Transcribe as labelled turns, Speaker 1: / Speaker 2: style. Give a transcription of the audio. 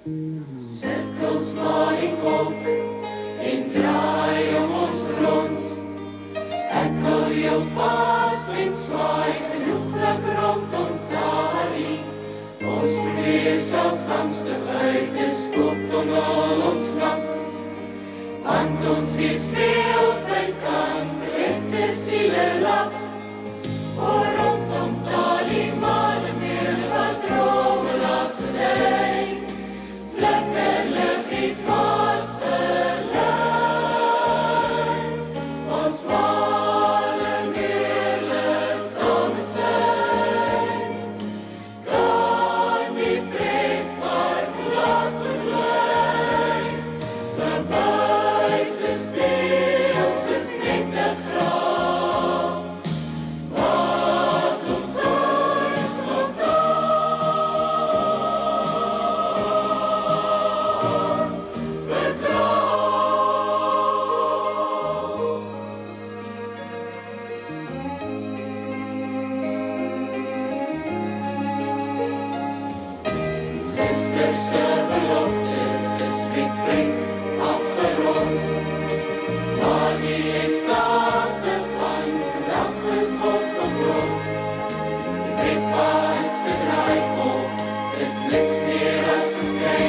Speaker 1: Cirkels maar die kop en draai om ons rond. Ek hou jou vas en zwaai genoeglik rondom Tali. Ons probeer selfs angstig uit die spooktoneel ontsnap, want ons weet speel sy kan verrette siele lap. O rondom Tali male meer wat drome laat verdwyn. Flikkerliggies wat verlei, ons male meerle same syn. Kan die pret maar laat verdwyn, verbuite speels is net te graaf, wat ons ooit Westerse beloftes is met afgerond, maar die ekstase van vandag is opgegrond. Die wetpaardse draaikop is niks meer as 'n skyn.